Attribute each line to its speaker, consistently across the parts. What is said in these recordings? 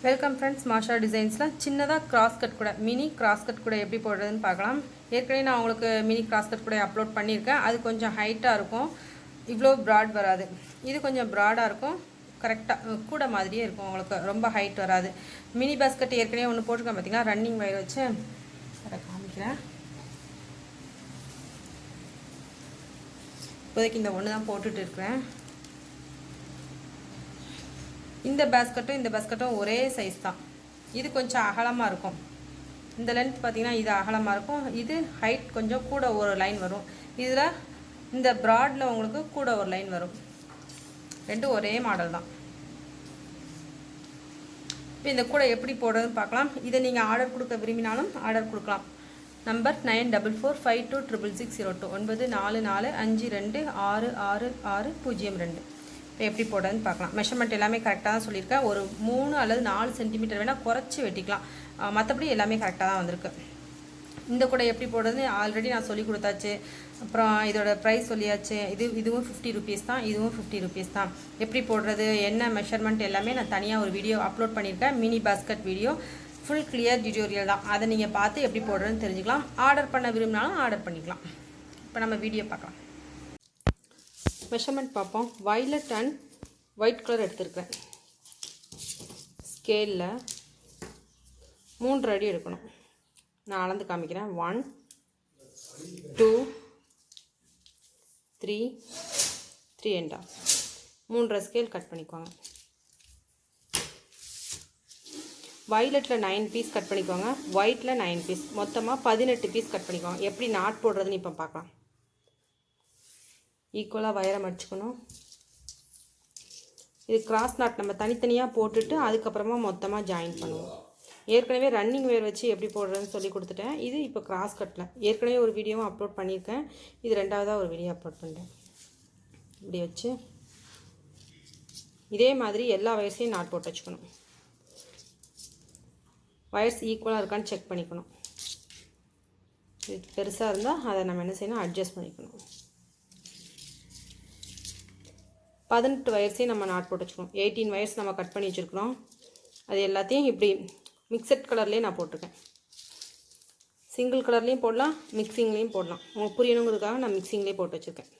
Speaker 1: Welcome friends. மாஷா டிசைன்ஸில் சின்னதாக cross cut கூட மினி கிராஸ்கட் கூட எப்படி போடுறதுன்னு பார்க்கலாம். ஏற்கனவே நான் உங்களுக்கு மினி கிராஸ்கட் கூட அப்லோட் பண்ணியிருக்கேன். அது கொஞ்சம் ஹைட்டாக இருக்கும், இவ்வளோ ப்ராட் வராது. இது கொஞ்சம் ப்ராடாக இருக்கும், கரெக்டாக கூட மாதிரியே இருக்கும், உங்களுக்கு ரொம்ப ஹைட் வராது. மினி பாஸ்கெட் ஏற்கனவே ஒன்று போட்டிருக்கேன் பார்த்தீங்கன்னா, ரன்னிங் வயர் வச்சு அதை காமிக்கிறேன். இப்போதைக்கு இந்த ஒன்று தான் போட்டுட்டு இருக்கிறேன். இந்த பாஸ்கெட்டும் ஒரே சைஸ் தான். இது கொஞ்சம் அகலமாக இருக்கும். இந்த லென்த் பார்த்திங்கன்னா இது அகலமாக இருக்கும், இது ஹைட் கொஞ்சம் கூட ஒரு லைன் வரும். இதில் இந்த ப்ராடில் உங்களுக்கு கூட ஒரு லைன் வரும். ரெண்டும் ஒரே மாடல் தான். இப்போ இந்த கூட எப்படி போடுறதுன்னு பார்க்கலாம். இதை நீங்கள் ஆர்டர் கொடுக்க விரும்பினாலும் ஆர்டர் கொடுக்கலாம். நம்பர் 9445266602 9445266602. இப்போ எப்படி போடுறதுன்னு பார்க்கலாம். மெஷர்மெண்ட் எல்லாமே கரெக்டாக தான் சொல்லியிருக்கேன். ஒரு 3 அல்லது 4 சென்டிமீட்டர் வேணால் குறைச்சி வெட்டிக்கலாம், மற்றபடி எல்லாமே கரெக்டாக தான் வந்திருக்கு. இந்த கூட எப்படி போடுறதுன்னு ஆல்ரெடி நான் சொல்லி கொடுத்தாச்சு. அப்புறம் இதோட ப்ரைஸ் சொல்லியாச்சு. இதுவும் 50 ருபீஸ் தான், இதுவும் 50 ருபீஸ் தான். எப்படி போடுறது, என்ன மெஷர்மெண்ட் எல்லாமே நான் தனியாக ஒரு வீடியோ அப்லோட் பண்ணியிருக்கேன். Mini basket video full clear tutorial தான். அதை நீங்கள் பார்த்து எப்படி போடுறதுன்னு தெரிஞ்சுக்கலாம். ஆர்டர் பண்ண விரும்பினாலும் ஆர்டர் பண்ணிக்கலாம். இப்போ நம்ம வீடியோ பார்க்கலாம். மெஷர்மெண்ட் பார்ப்போம். வயலட் அண்ட் ஒயிட் கலர் எடுத்துருக்கேன். ஸ்கேலில் 3 அடி எடுக்கணும். நான் அளந்து காமிக்கிறேன். 1 2 3 3 3 ஸ்கேல் கட் பண்ணிக்கோங்க. வயலட்டில் 9 பீஸ் கட் பண்ணிக்கோங்க, ஒயிட்டில் 9 பீஸ், மொத்தமாக 18 பீஸ் கட் பண்ணிக்கோங்க. எப்படி நாட் போடுறதுன்னு இப்போ பார்க்கலாம். ஈக்குவலாக வயரை மடிச்சுக்கணும். இது கிராஸ் நாட் நம்ம தனித்தனியாக போட்டுட்டு அதுக்கப்புறமா மொத்தமாக ஜாயின் பண்ணுவோம். ஏற்கனவே ரன்னிங் வேர் வச்சு எப்படி போடுறதுன்னு சொல்லி கொடுத்துட்டேன். இது இப்போ கிராஸ் கட்டில் ஏற்கனவே ஒரு வீடியோவும் அப்லோட் பண்ணியிருக்கேன். இது ரெண்டாவதாக ஒரு வீடியோ அப்லோட் பண்ணுறேன். இப்படி வச்சு இதே மாதிரி எல்லா வயர்ஸையும் நாட் போட்டு வச்சுக்கணும். வயர்ஸ் ஈக்குவலாக இருக்கான்னு செக் பண்ணிக்கணும். இது பெருசாக இருந்தால் அதை நம்ம என்ன செய்யணும், அட்ஜஸ்ட் பண்ணிக்கணும். 18 வயர்ஸையும் நம்ம நாட் போட்டு வச்சுக்கணும். 18 வயர்ஸ் நம்ம கட் பண்ணி வச்சுருக்கிறோம். அது எல்லாத்தையும் இப்படி மிக்சட் கலர்லேயே நான் போட்டிருக்கேன். சிங்கிள் கலர்லேயும் போடலாம், மிக்சிங்லேயும் போடலாம். உங்களுக்கு புரியணுங்கிறதுக்காக நான் மிக்சிங்லேயே போட்டு வச்சுருக்கேன்.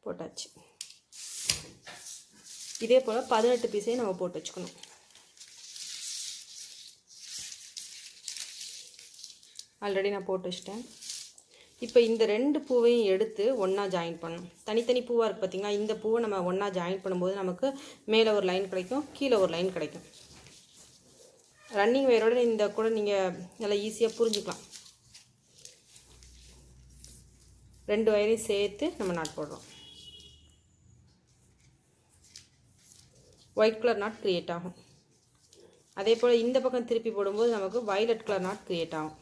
Speaker 1: போட்டாச்சு. இதே போல் 18 பீஸையும் நம்ம போட்டு வச்சுக்கணும். ஆல்ரெடி நான் போட்டு வச்சிட்டேன். இப்போ இந்த 2 பூவையும் எடுத்து ஒன்றா ஜாயின் பண்ணணும். தனித்தனி பூவாக இருக்குது பார்த்திங்களா, இந்த பூவை நம்ம ஒன்றா ஜாயின் பண்ணும்போது நமக்கு மேலே ஒரு லைன் கிடைக்கும், கீழே ஒரு லைன் கிடைக்கும். ரன்னிங் வயரோட இந்த கூட நீங்கள் நல்லா ஈஸியாக புரிஞ்சுக்கலாம். 2 வயரையும் சேர்த்து நம்ம நாட் போடுறோம். ஒயிட் கலர் நாட் க்ரியேட் ஆகும். அதே போல் இந்த பக்கம் திருப்பி போடும்போது நமக்கு வயலட் கலர் நாட் க்ரியேட் ஆகும்.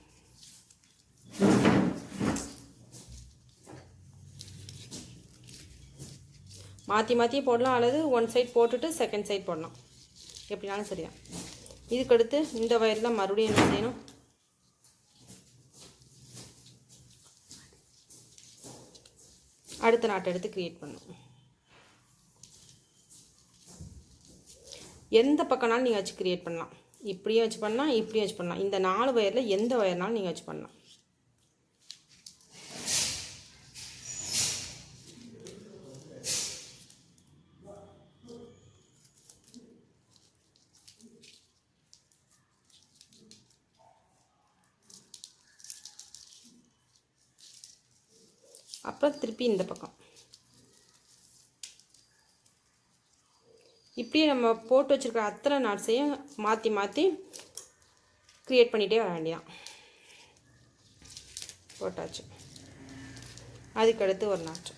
Speaker 1: மாற்றி மாற்றி போடலாம், அல்லது ஒன் சைட் போட்டுட்டு செகண்ட் சைட் போடலாம், எப்படினாலும் சரிதான். இதுக்கடுத்து இந்த வயரில் மறுபடியும் என்ன செய்யணும், அடுத்த நாட்டை எடுத்து க்ரியேட் பண்ணணும். எந்த பக்கம்னாலும் நீங்கள் வச்சு க்ரியேட் பண்ணலாம். இப்படியும் வச்சு பண்ணலாம், இப்படியும் வச்சு பண்ணலாம். இந்த 4 வயரில் எந்த வயர்னாலும் நீங்கள் வச்சு பண்ணலாம். அப்புறம் திருப்பி இந்த பக்கம் இப்படியே நம்ம போட்டு வச்சுருக்கிற அத்தனை நாட்ஸையும் மாற்றி மாற்றி க்ரியேட் பண்ணிகிட்டே வர வேண்டியதான். போட்டாச்சு. அதுக்கடுத்து ஒரு நாட்.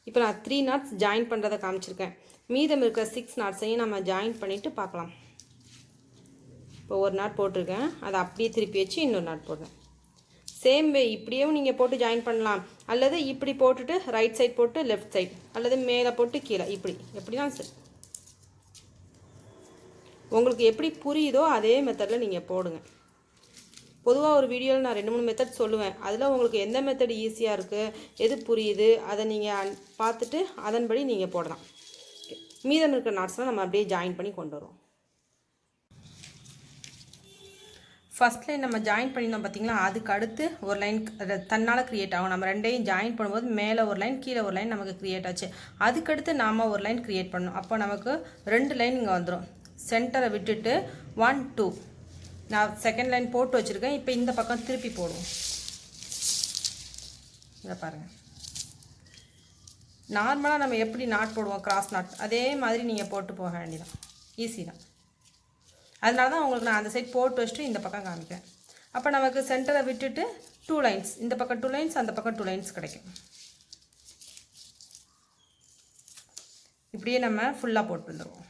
Speaker 1: இப்போ நான் 3 நாட்ஸ் ஜாயின் பண்ணுறதை காமிச்சிருக்கேன். மீதம் இருக்கிற 6 நாட்ஸையும் நம்ம ஜாயின் பண்ணிவிட்டு பார்க்கலாம். இப்போ ஒரு நாட் போட்டிருக்கேன், அதை அப்படியே திருப்பி வச்சு இன்னொரு நாட் போடுறேன். சேம் வே இப்படியும் நீங்கள் போட்டு ஜாயின் பண்ணலாம், அல்லது இப்படி போட்டுட்டு ரைட் சைட் போட்டு லெஃப்ட் சைட், அல்லது மேலே போட்டு கீழே, இப்படி எப்படின்னா சரி. உங்களுக்கு எப்படி புரியுதோ அதே மெத்தடில் நீங்கள் போடுங்க. பொதுவாக ஒரு வீடியோவில் நான் 2-3 மெத்தட் சொல்லுவேன். அதில் உங்களுக்கு எந்த மெத்தட் ஈஸியாக இருக்குது, எது புரியுது, அதை நீங்கள் பார்த்துட்டு அதன்படி நீங்கள் போடலாம். மீதம் இருக்கிற நாட்ஸ்லாம் நம்ம அப்படியே ஜாயின் பண்ணி கொண்டு வரோம். ஃபஸ்ட் லைன் நம்ம ஜாயின் பண்ணியிருந்தோம் பார்த்தீங்களா, அதுக்கு அடுத்து ஒரு லைன் தன்னால் க்ரியேட் ஆகும். நம்ம ரெண்டையும் ஜாயின் பண்ணும்போது மேலே ஒரு லைன் கீழே ஒரு லைன் நமக்கு க்ரியேட் ஆச்சு. அதுக்கடுத்து நாம் ஒரு லைன் க்ரியேட் பண்ணணும். அப்போ நமக்கு 2 லைன் இங்கே வந்துடும். சென்டரை விட்டுட்டு 1 2 நான் செகண்ட் லைன் போட்டு வச்சுருக்கேன். இப்போ இந்த பக்கம் திருப்பி போடுவோம். இதை பாருங்கள், நார்மலாக நம்ம எப்படி நாட் போடுவோம் கிராஸ் நாட், அதே மாதிரி நீங்கள் போட்டு போக வேண்டியதான். ஈஸி தான். அதனால தான் உங்களுக்கு நான் அந்த சைட் போட்டு வச்சுட்டு இந்த பக்கம் காமிக்கிறேன். அப்போ நமக்கு சென்டரை விட்டுட்டு 2 லைன்ஸ், இந்த பக்கம் 2 லைன்ஸ், அந்த பக்கம் 2 லைன்ஸ் கிடைக்கும். இப்படியே நம்ம ஃபுல்லாக போட்டு வந்துடுவோம்.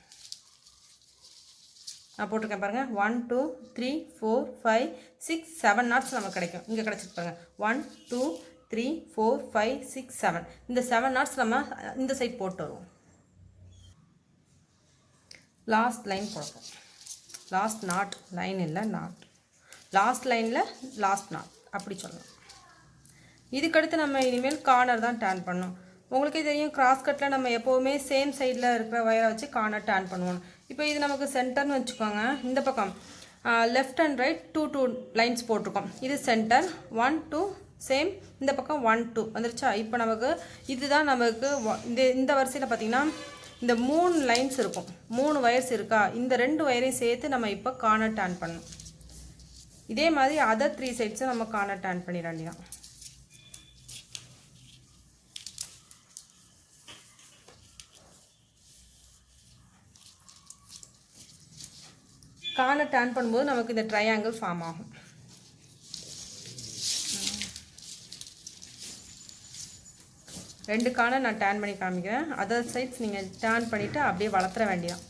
Speaker 1: நான் போட்டிருக்கேன் பாருங்கள். 1 2 3 4 5 6 7 நாட்ஸ் நமக்கு கிடைக்கும். இங்கே கிடச்சிட்டு பாருங்கள். 1 2 3 4 5 6 7. இந்த 7 நாட்ஸ் நம்ம இந்த சைட் போட்டு வருவோம். லாஸ்ட் லைன் போடுவோம். லாஸ்ட் நாட், லைன் இல்லை நாட், லாஸ்ட் லைனில் லாஸ்ட் நாட் அப்படி சொல்லலாம். இதுக்கடுத்து நம்ம இனிமேல் கார்னர் தான் டேர்ன் பண்ணணும். உங்களுக்கே தெரியும், கிராஸ் கட்டில் நம்ம எப்போவுமே சேம் சைடில் இருக்கிற வயரை வச்சு கார்னர் டேர்ன் பண்ணுவோம். இப்போ இது நமக்கு சென்டர்னு வச்சுக்கோங்க. இந்த பக்கம் லெஃப்ட் அண்ட் ரைட் 2 2 லைன்ஸ் போட்டிருக்கோம். இது சென்டர் 1 2 சேம், இந்த பக்கம் 1 2 வந்துருச்சா. இப்போ நமக்கு இதுதான் நமக்கு இந்த வரிசையில் பார்த்திங்கன்னா இந்த 3 லைன்ஸ் இருக்கும், 3 வயர்ஸ் இருக்கா. இந்த 2 வயரையும் சேர்த்து நம்ம இப்போ கார்னர் டேர்ன் பண்ணணும். இதே மாதிரி அதர் 3 சைட்ஸும் நம்ம கார்னர் டேர்ன் பண்ணிட வேண்டியதான். கார்னர் டேர்ன் பண்ணும்போது நமக்கு இந்த ட்ரையாங்கிள் ஃபார்ம் ஆகும். ரெண்டு கார்னர் நான் டேர்ன் பண்ணி காமிக்கிறேன். அதர் சைட்ஸ் நீங்கள் டேர்ன் பண்ணிவிட்டு அப்படியே வளர்த்துற வேண்டியதான்.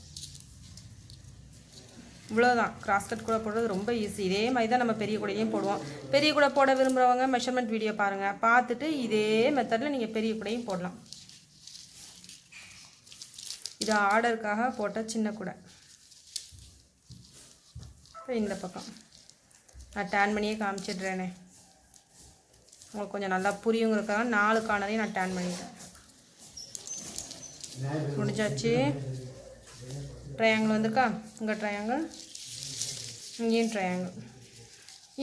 Speaker 1: இவ்வளோதான். கிராஸ் கட் கூட போடுறது ரொம்ப ஈஸி. இதே மாதிரி தான் நம்ம பெரிய கூடையும் போடுவோம். பெரிய கூட போட விரும்புகிறவங்க மெஷர்மெண்ட் வீடியோ பாருங்கள், பார்த்துட்டு இதே மெத்தடில் நீங்கள் பெரிய கூடையும் போடலாம். இது ஆர்டருக்காக போட்ட சின்ன கூடை. இந்த பக்கம் நான் டேர்ன் பண்ணியே காமிச்சிட்றேனே, உங்களுக்கு கொஞ்சம் நல்லா புரியுங்கிறதுக்காக 4 கார்னரையும் நான் டேர்ன் பண்ணிட்டேன். முடிஞ்சாச்சு. ட்ரையாங்கிள் வந்திருக்கா, இங்கே ட்ரையாங்கிள், இங்கேயும் ட்ரையாங்கிள்.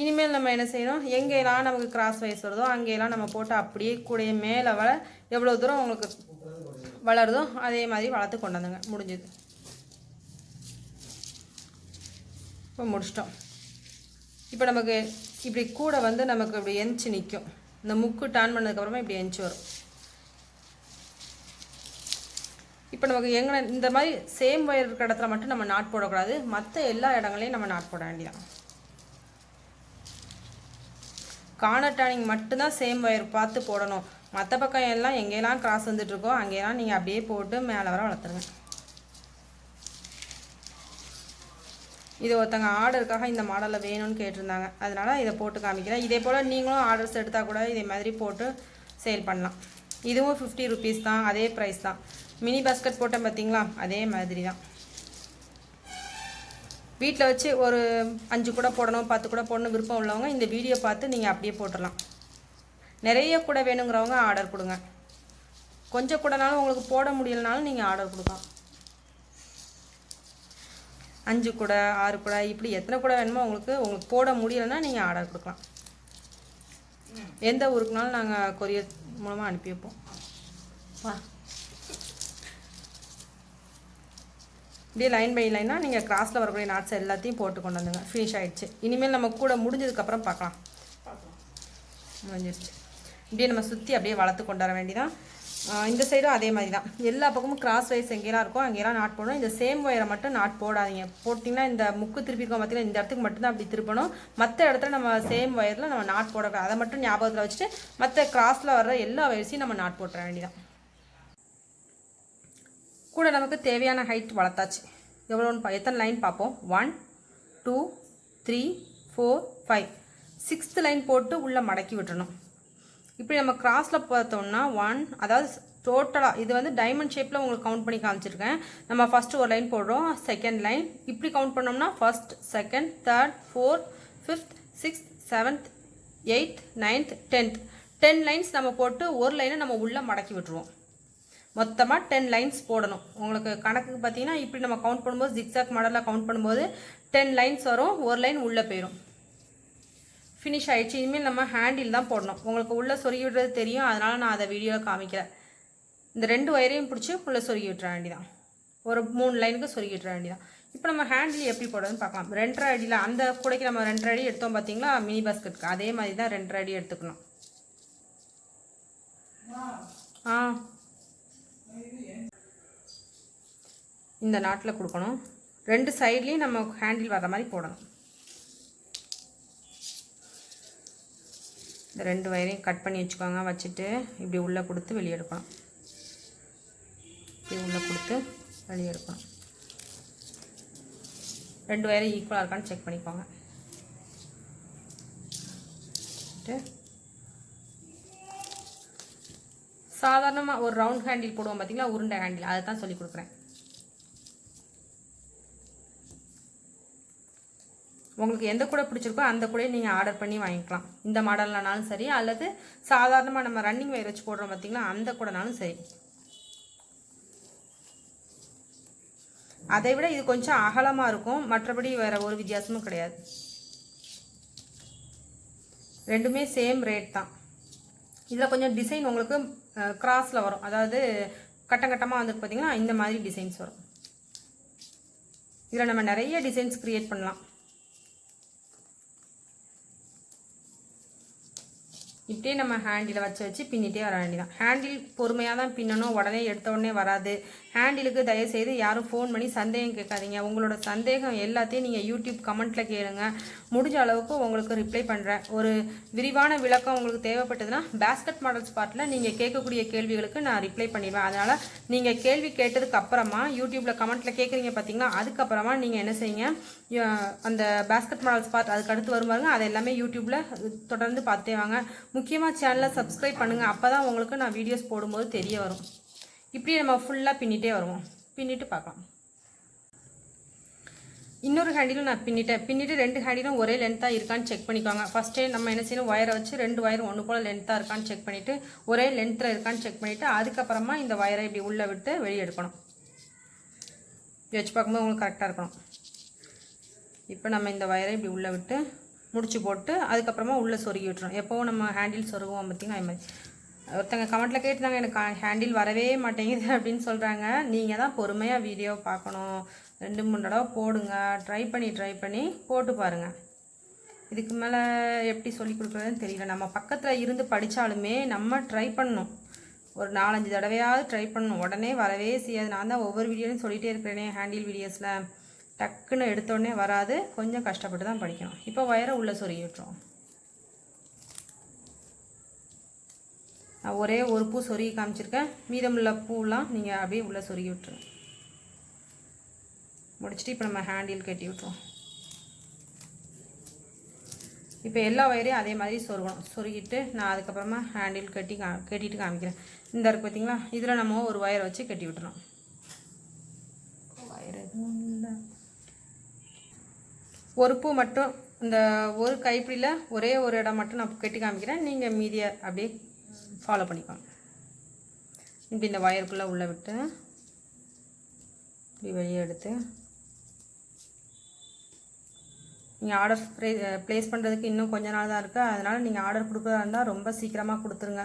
Speaker 1: இனிமேல் நம்ம என்ன செய்யணும், எங்கேயெல்லாம் நமக்கு கிராஸ் வைஸ் வருதோ அங்கேயெல்லாம் நம்ம போட்டு அப்படியே கூடைய மேலே எவ்வளோ தூரம் உங்களுக்கு வளருதோ அதே மாதிரி வளர்த்து கொண்டு வந்தோங்க. முடிஞ்சது. இப்போ முடிச்சிட்டோம். இப்போ நமக்கு இப்படி கூட நமக்கு இப்படி எஞ்சி நிற்கும். இந்த முக்கு டர்ன் பண்ணதுக்கப்புறமா இப்படி எஞ்சி வரும். இப்போ நமக்கு எங்கே இந்த மாதிரி சேம் வயர் இருக்கிற இடத்துல மட்டும் நம்ம நாட் போடக்கூடாது, மற்ற எல்லா இடங்களையும் நம்ம நாட் போட வேண்டியதான். கார்னர் டர்னிங் மட்டும்தான் சேம் வயர் பார்த்து போடணும். மற்ற பக்கம் எல்லாம் எங்கெல்லாம் கிராஸ் வந்துட்டுருக்கோ அங்கேயெல்லாம் நீங்கள் அப்படியே போட்டு மேலே வர வளர்த்துருங்க. இது ஒருத்தங்க ஆர்டருக்காக இந்த மாடலில் வேணும்னு கேட்டிருந்தாங்க, அதனால் இதை போட்டு காமிக்கிறேன். இதே போல் நீங்களும் ஆர்டர்ஸ் எடுத்தால் கூட இதே மாதிரி போட்டு சேல் பண்ணலாம். இதுவும் 50 ருபீஸ் தான், அதே ப்ரைஸ் தான். மினி பாஸ்கெட் போட்டேன் பார்த்தீங்களா, அதே மாதிரி தான். வீட்டில் வச்சு ஒரு 5 கூட போடணும், 10 கூட போடணும் விருப்பம் உள்ளவங்க இந்த வீடியோ பார்த்து நீங்கள் அப்படியே போட்டுடலாம். நிறைய கூட வேணுங்கிறவங்க ஆர்டர் கொடுங்க. கொஞ்சம் கூடனாலும் உங்களுக்கு போட முடியலனாலும் நீங்கள் ஆர்டர் கொடுக்கலாம். 5 கூட 6 கூட இப்படி எத்தனை கூட வேணுமோ உங்களுக்கு போட முடியலைன்னா நீங்கள் ஆர்டர் கொடுக்கலாம். எந்த ஊருக்குனாலும் நாங்கள் கொரியர் மூலமாக அனுப்பி வைப்போம். இப்படியே லைன் பை லைனாக நீங்கள் கிராஸில் வரக்கூடிய நாட்ஸ் எல்லாத்தையும் போட்டு கொண்டு வந்துங்க. ஃபினிஷ் ஆகிடுச்சு. இனிமேல் நம்ம கூட முடிஞ்சதுக்கப்புறம் பார்க்கலாம். முடிஞ்சிருச்சு. இப்படியே நம்ம சுற்றி அப்படியே வளர்த்து கொண்டு வர வேண்டியதான். இந்த சைடும் அதே மாதிரி தான். எல்லா பக்கமும் கிராஸ் வைஸ் எங்கேலாம் இருக்கோ அங்கேலாம் நாட் போடணும். இந்த சேம் ஒயரை மட்டும் நாட் போடாதீங்க. போட்டிங்கன்னா இந்த முக்கு திருப்பிக்கோ பார்த்தீங்கன்னா இந்த இடத்துக்கு மட்டும்தான் அப்படி திருப்பணும். மற்ற இடத்துல நம்ம சேம் ஒயரில் நம்ம நாட் போடக்கூடாது. அதை மட்டும் ஞாபகத்தில் வச்சுட்டு மற்ற கிராஸில் வர்ற எல்லா வயசையும் நம்ம நாட் போட்டுற வேண்டியதான். கூட நமக்கு தேவையான ஹைட் வளர்த்தாச்சு. எவ்வளோன்னு எத்தனை லைன் பார்ப்போம். 1 2 3 4 5 6th லைன் போட்டு உள்ளே மடக்கி விட்டுறணும். இப்படி நம்ம கிராஸில் பார்த்தோம்னா 1, அதாவது டோட்டலாக இது டைமண்ட் ஷேப்பில் உங்களுக்கு கவுண்ட் பண்ணி காமிச்சிருக்கேன். நம்ம ஃபஸ்ட்டு ஒரு லைன் போடுறோம், செகண்ட் லைன் இப்படி கவுண்ட் பண்ணோம்னா 1st 2nd 3rd 4th 5th 6th 7th 8th 9th 10th 10 lines நம்ம போட்டு ஒரு லைனை நம்ம உள்ளே மடக்கி விட்டுருவோம். மொத்தமாக 10 லைன்ஸ் போடணும். உங்களுக்கு கணக்குக்கு பார்த்தீங்கன்னா இப்படி நம்ம கவுண்ட் பண்ணும்போது ஜிக்ஸாக் மாடலில் கவுண்ட் பண்ணும்போது 10 லைன்ஸ் வரும், ஒரு லைன் உள்ளே போயிடும். ஃபினிஷ் ஆகிடுச்சு. இனிமேல் நம்ம ஹேண்டில் தான் போடணும். உங்களுக்கு உள்ளே சொருகி விடுறது தெரியும், அதனால் நான் அதை வீடியோவில் காமிக்கிறேன். இந்த 2 வயரையும் பிடிச்சி உள்ளே சொருகி விட்டுற வேண்டியதான். ஒரு 3 லைனுக்கு சொருகி விட்டுற வேண்டியதான். இப்போ நம்ம ஹேண்டில் எப்படி போடுறதுன்னு பார்க்கலாம். 2.5 அடியில் அந்த கூடைக்கு நம்ம 2.5 அடி எடுத்தோம் பார்த்தீங்களா மினி பாஸ்கெட்டுக்கு, அதே மாதிரி தான் 2.5 அடி எடுத்துக்கணும். இந்த நாட்டில் கொடுக்கணும். 2 சைட்லேயும் நம்ம ஹேண்டில் வர்ற மாதிரி போடணும். இந்த 2 வயரையும் கட் பண்ணி வச்சுக்கோங்க. வச்சுட்டு இப்படி உள்ளே கொடுத்து வெளியே எடுக்கணும். இப்படி உள்ளே கொடுத்து வெளியே எடுக்கணும். 2 வயரும் ஈக்குவலாக இருக்கான்னு செக் பண்ணிக்கோங்க. சாதாரணமாக ஒரு ரவுண்ட் ஹேண்டில் போடுவோம் பார்த்தீங்களா, உருண்டை ஹேண்டில், அதை தான் சொல்லி கொடுக்குறேன். உங்களுக்கு எந்த கூட பிடிச்சிருக்கோ அந்த கூட நீங்கள் ஆர்டர் பண்ணி வாங்கிக்கலாம். இந்த மாடல்னாலும் சரி, அல்லது சாதாரணமாக நம்ம ரன்னிங் வயர் வச்சு போடுறோம் பார்த்தீங்களா, அந்த கூடனாலும் சரி. அதை விட இது கொஞ்சம் அகலமாக இருக்கும், மற்றபடி வேறு ஒரு வித்தியாசமும் கிடையாது. ரெண்டுமே சேம் ரேட் தான். இதில் கொஞ்சம் டிசைன் உங்களுக்கு கிராஸில் வரும், அதாவது கட்டம் கட்டமாக வந்துருக்கு பார்த்தீங்கன்னா, இந்த மாதிரி டிசைன்ஸ் வரும். இதில் நம்ம நிறைய டிசைன்ஸ் க்ரியேட் பண்ணலாம். இப்படியே நம்ம ஹேண்டில் வச்சு பின்னிட்டே வர வேண்டியதான். ஹேண்டில் பொறுமையாக தான் பின்னணும், உடனே எடுத்த உடனே வராது. ஹேண்டிலுக்கு தயவுசெய்து யாரும் ஃபோன் பண்ணி சந்தேகம் கேட்காதீங்க. உங்களோட சந்தேகம் எல்லாத்தையும் நீங்கள் யூடியூப் கமெண்ட்டில் கேளுங்க. முடிஞ்ச அளவுக்கு உங்களுக்கு ரிப்ளை பண்ணுறேன். ஒரு விரிவான விளக்கம் உங்களுக்கு தேவைப்பட்டதுன்னா பாஸ்கெட் மாடல் ஸ்பாட்டில் நீங்கள் கேட்கக்கூடிய கேள்விகளுக்கு நான் ரிப்ளை பண்ணிடுவேன். அதனால் நீங்கள் கேள்வி கேட்டதுக்கு அப்புறமா யூடியூப்பில் கமெண்ட்டில் கேட்குறீங்க பார்த்தீங்களா, அதுக்கப்புறமா நீங்கள் என்ன செய்யுங்க, அந்த பாஸ்கெட் மாடல் ஸ்பாட் அதுக்கு அடுத்து வருவாங்க, அதை எல்லாமே யூடியூப்பில் தொடர்ந்து பார்த்தே வாங்க. முக்கியமாக சேனலை சப்ஸ்கிரைப் பண்ணுங்கள், அப்போ தான் உங்களுக்கு நான் வீடியோஸ் போடும்போது தெரிய வரும். இப்படியே நம்ம ஃபுல்லாக பின்னிட்டே வருவோம். பின்னிட்டு பார்க்கலாம். இன்னொரு ஹேண்டிலும் நான் பின்னிட்டு 2 ஹேண்டிலும் ஒரே லென்த்தாக இருக்கான்னு செக் பண்ணிக்கோங்க. ஃபஸ்ட்டே நம்ம என்ன செய்யணும், ஒயரை வச்சு 2 வயரும் ஒன்று போல் லென்த்தாக இருக்கான்னு செக் பண்ணிவிட்டு, ஒரே லென்த்தில் இருக்கான்னு செக் பண்ணிவிட்டு, அதுக்கப்புறமா இந்த வயரை இப்படி உள்ளே விட்டு வெளியே எடுக்கணும். வச்சு பார்க்கும்போது உங்களுக்கு கரெக்டாக இருக்கணும். இப்போ நம்ம இந்த வயரை இப்படி உள்ளே விட்டு முடிச்சு போட்டு அதுக்கப்புறமா உள்ளே சொருகி விட்டுறோம். எப்போவும் நம்ம ஹேண்டில் சொருகுவோம் பார்த்திங்கன்னா, அது மாதிரி. ஒருத்தங்க கமெண்ட்டில் கேட்டுருந்தாங்க, எனக்கு ஹேண்டில் வரவே மாட்டேங்குது அப்படின்னு சொல்கிறாங்க. நீங்கள் தான் பொறுமையாக வீடியோ பார்க்கணும். 2-3 தடவை போடுங்க, ட்ரை பண்ணி போட்டு பாருங்கள். இதுக்கு மேலே எப்படி சொல்லி கொடுக்குறதுன்னு தெரியல. நம்ம பக்கத்தில் இருந்து படித்தாலுமே நம்ம ட்ரை பண்ணணும். ஒரு 4-5 தடவையாவது ட்ரை பண்ணணும். உடனே வரவே செய்யாது. நான் தான் ஒவ்வொரு வீடியோலையும் சொல்லிகிட்டே இருக்கிறேனே, ஹேண்டில் வீடியோஸில் டக்குன்னு எடுத்தோடனே வராது, கொஞ்சம் கஷ்டப்பட்டு தான் படிக்கணும். இப்போ வயரை உள்ளே சொருகி விட்டுரும். நான் ஒரே ஒரு பூ சொருகி காமிச்சிருக்கேன், மீதமுள்ள பூலாம் நீங்கள் அப்படியே உள்ளே சொருகி விட்டுருங்க. முடிச்சுட்டு இப்போ நம்ம ஹேண்டில் கட்டி விட்டுருவோம். இப்போ எல்லா வயரையும் அதே மாதிரி சொருகணும். சொருகிட்டு நான் அதுக்கப்புறமா ஹேண்டில் கட்டிட்டு காமிக்கிறேன். இந்த இருக்கு பார்த்தீங்களா, இதில் நம்ம ஒரு வயரை வச்சு கட்டி விட்டுறோம். வயர் எதுவும் இல்லை, ஒரு பூ மட்டும், இந்த ஒரு கைப்பிடியில் ஒரே ஒரு இடம் மட்டும் நான் கட்டி காமிக்கிறேன். நீங்கள் மீதியை அப்படியே ஃபாலோ பண்ணிக்கோங்க. இப்படி இந்த வயருக்குள்ளே உள்ளே விட்டு இப்படி வெளியே எடுத்து, நீங்கள் ஆர்டர் ப்ளேஸ் பண்ணுறதுக்கு இன்னும் கொஞ்ச நாள் தான் இருக்குது. அதனால் நீங்கள் ஆர்டர் கொடுக்குறதா இருந்தால் ரொம்ப சீக்கிரமாக கொடுத்துருங்க.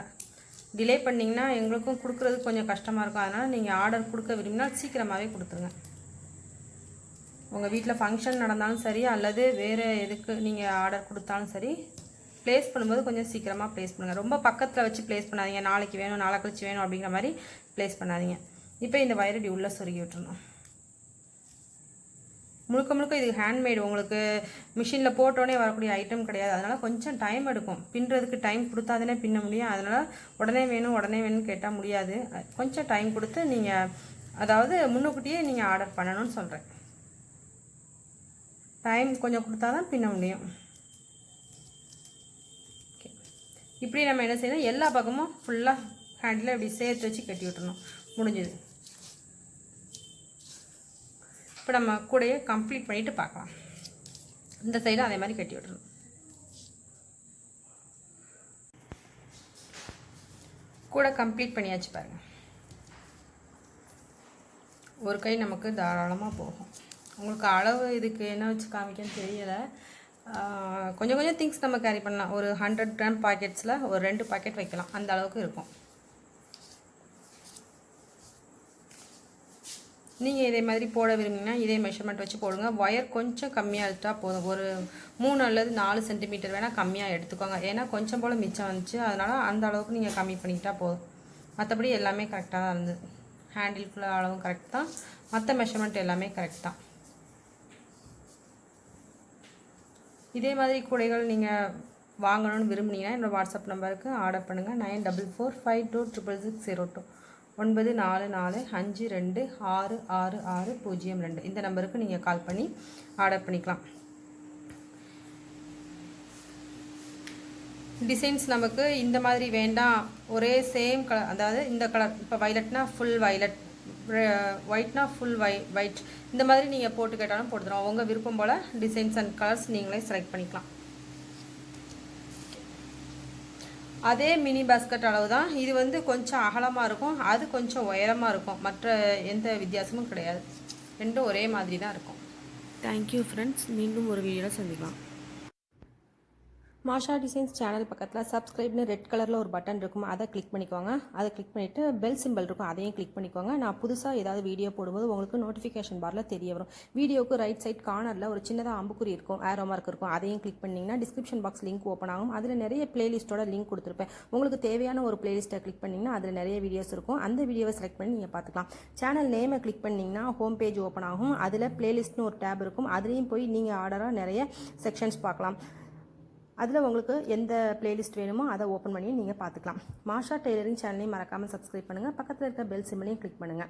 Speaker 1: டிலே பண்ணிங்கன்னா எங்களுக்கும் கொடுக்குறதுக்கு கொஞ்சம் கஷ்டமாக இருக்கும். அதனால் நீங்கள் ஆர்டர் கொடுக்க விரும்பினா சீக்கிரமாகவே கொடுத்துருங்க. உங்கள் வீட்டில் ஃபங்க்ஷன் நடந்தாலும் சரி, அல்லது வேறு எதுக்கு நீங்கள் ஆர்டர் கொடுத்தாலும் சரி, ப்ளேஸ் பண்ணும்போது கொஞ்சம் சீக்கிரமாக ப்ளேஸ் பண்ணுங்கள். ரொம்ப பக்கத்தில் வச்சு ப்ளேஸ் பண்ணாதீங்க. நாளைக்கு வேணும், நாளை கழிச்சு வேணும் அப்படிங்கிற மாதிரி ப்ளேஸ் பண்ணாதீங்க. இப்போ இந்த வயரை இப்படி உள்ளே சொருகி விட்டுருணும். முழுக்க இது ஹேண்ட்மேடு, உங்களுக்கு மிஷினில் போட்டோன்னே வரக்கூடிய ஐட்டம் கிடையாது. அதனால் கொஞ்சம் டைம் எடுக்கும். பின்னுறதுக்கு டைம் கொடுத்தா தானே பின்ன முடியும். அதனால் உடனே வேணும்னு கேட்டால் முடியாது. கொஞ்சம் டைம் கொடுத்து நீங்கள், அதாவது முன்னுக்கூட்டியே நீங்கள் ஆர்டர் பண்ணணும்னு சொல்கிறேன். டைம் கொஞ்சம் கொடுத்தா தான் பின்ன முடியும். ஓகே, இப்படி நம்ம என்ன செய்யணும், எல்லா பக்கமும் ஃபுல்லாக ஹேண்டில் இப்படி சேர்த்து வச்சு கட்டி விட்டுறணும். முடிஞ்சது. இப்போ நம்ம கூடையை கம்ப்ளீட் பண்ணிவிட்டு பார்க்கலாம். இந்த சைடும் அதே மாதிரி கட்டி விட்டுறணும். கூட கம்ப்ளீட் பண்ணியாச்சு பாருங்கள். ஒரு கை நமக்கு தாராளமாக போகும். உங்களுக்கு அளவு இதுக்கு என்ன வச்சு காமிக்கன்னு தெரியலை. கொஞ்சம் கொஞ்சம் திங்ஸ் நம்ம கேரி பண்ணலாம். ஒரு 100 கிராம் பாக்கெட்ஸில் ஒரு 2 பாக்கெட் வைக்கலாம், அந்த அளவுக்கு இருக்கும். நீங்கள் இதே மாதிரி போட விரும்பிங்கன்னா இதே மெஷர்மெண்ட் வச்சு போடுங்க. ஒயர் கொஞ்சம் கம்மியாக எடுத்தால் போதும். ஒரு 3 அல்லது 4 சென்டிமீட்டர் வேணால் கம்மியாக எடுத்துக்கோங்க. ஏன்னா கொஞ்சம் போல் மிச்சம் வந்துச்சு, அதனால் அந்த அளவுக்கு நீங்கள் கம்மி பண்ணிக்கிட்டால் போதும். மற்றபடி எல்லாமே கரெக்டாக தான் இருந்தது. ஹேண்டிலுக்குள்ள அளவும் கரெக்ட் தான், மற்ற மெஷர்மெண்ட் எல்லாமே கரெக்ட் தான். இதே மாதிரி கூடைகள் நீங்கள் வாங்கணும்னு விரும்புனீங்கன்னா என்னோடய வாட்ஸ்அப் நம்பருக்கு ஆர்டர் பண்ணுங்கள். 9445266602 9452566602. இந்த நம்பருக்கு நீங்கள் கால் பண்ணி ஆர்டர் பண்ணிக்கலாம். டிசைன்ஸ் நமக்கு இந்த மாதிரி வேண்டாம், ஒரே சேம் கலர், அதாவது இந்த கலர், இப்போ வைலட்னா ஃபுல் வைலட், ஒயிட்னா ஃபுல் ஒயிட், இந்த மாதிரி நீங்கள் போட்டு கேட்டாலும் போட்டு தரோம். உங்கள் விருப்பம் போல் டிசைன்ஸ் அண்ட் கலர்ஸ் நீங்களே செலக்ட் பண்ணிக்கலாம். அதே மினி பாஸ்கெட் அளவு தான். இது வந்து கொஞ்சம் அகலமாக இருக்கும், அது கொஞ்சம் உயரமாக இருக்கும். மற்ற எந்த வித்தியாசமும் கிடையாது, ரெண்டும் ஒரே மாதிரி தான் இருக்கும். Thank you friends. மீண்டும் ஒரு வீடியோவில் சந்திக்கலாம். மாஷா டிசைன்ஸ் சேனல் பக்கத்தில் சப்ஸ்கிரைப்னு ரெட் கலரில் ஒரு பட்டன் இருக்கும், அதை கிளிக் பண்ணிக்கோங்க. அதை கிளிக் பண்ணிவிட்டு பெல் சிம்பிள் இருக்கும், அதையும் கிளிக் பண்ணிக்கோங்க. நான் புதுசாக ஏதாவது வீடியோ போடும்போது உங்களுக்கு நோட்டிஃபிகேஷன் பாரில் தெரிய வரும். வீடியோவுக்கு ரைட் சைட் கார்னரில் ஒரு சின்னதாக அம்புக்குறி இருக்கும், ஏரோ மார்க் இருக்கும், அதையும் கிளிக் பண்ணிங்கன்னா டிஸ்கிரிப்ஷன் பாக்ஸ் லிங்க் ஓப்பன் ஆகும். அதில் நிறைய பிளேலிஸ்ட்டோட லிங்க் கொடுத்துருப்பேன். உங்களுக்கு தேவையான ஒரு பிளேலிஸ்ட்டை கிளிக் பண்ணிங்கன்னா அதில் நிறைய வீடியோஸ் இருக்கும். அந்த வீடியோவை செலக்ட் பண்ணி நீங்கள் பார்த்துக்கலாம். சேனல் நேமை கிளிக் பண்ணிங்கன்னா ஹோம் பேஜ் ஓப்பன் ஆகும். அதில் பிளேலிஸ்ட்னு ஒரு டேப் இருக்கும், அதுலேயும் போய் நீங்கள் ஆர்டராக நிறைய செக்ஷன்ஸ் பார்க்கலாம். அதில் உங்களுக்கு எந்த பிளேலிஸ்ட் வேணுமோ அதை ஓப்பன் பண்ணி நீங்கள் பார்த்துக்கலாம். மாஷா டெய்லரிங் சேனலையும் மறக்காமல் சப்ஸ்கிரைப் பண்ணுங்கள். பக்கத்தில் இருக்க பெல் சிம்பிளையும் கிளிக் பண்ணுங்கள்.